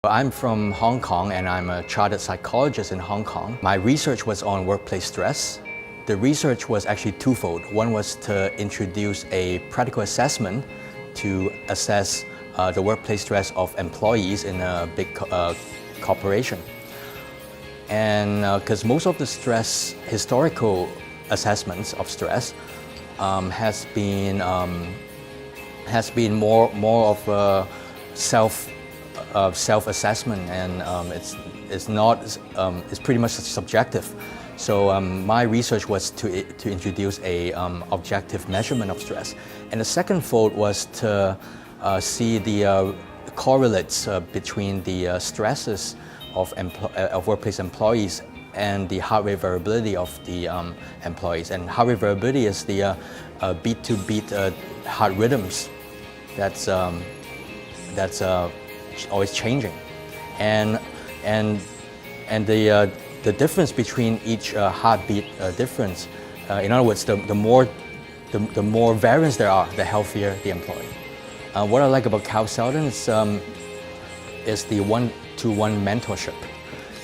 I'm from Hong Kong and I'm a chartered psychologist in Hong Kong. My research was on workplace stress. The research was actually twofold. One was to introduce a practical assessment to assess the workplace stress of employees in a big corporation. And because most of the stress, historical assessments of stress has been more of a self-assessment, and it's pretty much subjective. So my research was to introduce a objective measurement of stress, and the second fold was to see the correlates between the stresses of workplace employees and the heart rate variability of the employees. And heart rate variability is the beat-to-beat heart rhythms that's always changing, and the difference between each heartbeat difference. In other words, the more variance there are, the healthier the employee. What I like about Carl Seldon is the one-to-one mentorship,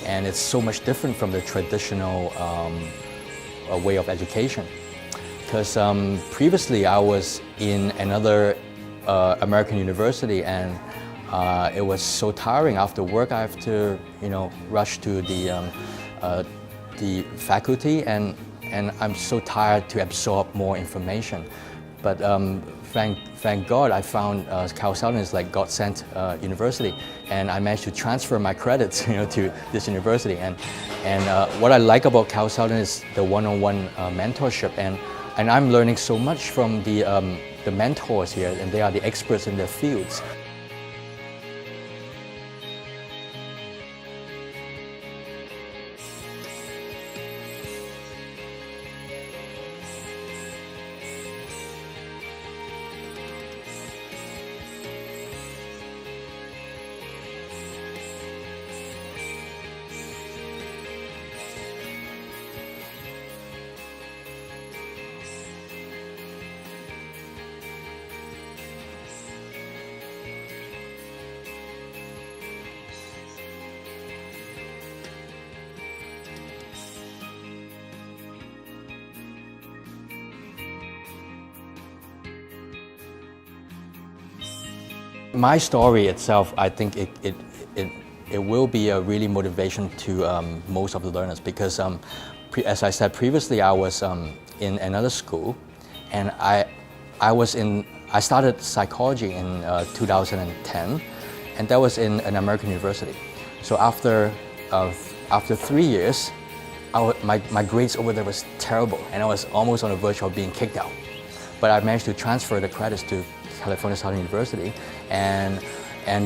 and it's so much different from the traditional way of education. Because previously I was in another American university, and it was so tiring. After work, I have to, rush to the faculty, and I'm so tired to absorb more information. But thank God, I found Carl Seldon is like God-sent university, and I managed to transfer my credits, to this university. And what I like about Carl Seldon is the one-on-one mentorship, and I'm learning so much from the mentors here, and they are the experts in their fields. My story itself, I think it will be a really motivation to most of the learners, because as I said previously, I was in another school, and I started psychology in 2010, and that was in an American university. So after 3 years, my grades over there was terrible, and I was almost on the verge of being kicked out. But I managed to transfer the credits to California Southern University, and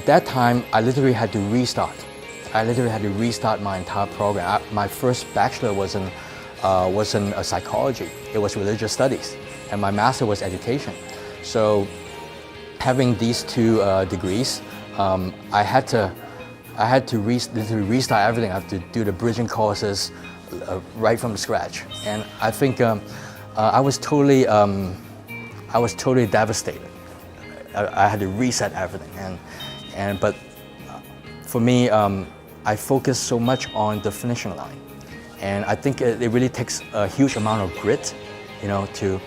that time I literally had to restart. I literally had to restart my entire program. My first bachelor wasn't psychology; it was religious studies, and my master was education. So, having these two degrees, I had to literally restart everything. I have to do the bridging courses right from scratch, and I think I was totally devastated. I had to reset everything, but for me, I focused so much on the finishing line, and I think it really takes a huge amount of grit, to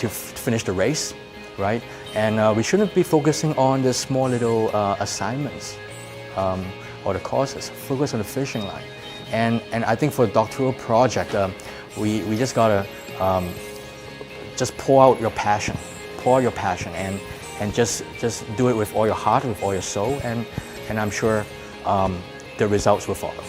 finish the race, right? And we shouldn't be focusing on the small little assignments or the courses. Focus on the finishing line, and I think for a doctoral project, we just gotta just pour out your passion. Pour your passion, and just do it with all your heart, with all your soul, and I'm sure the results will follow.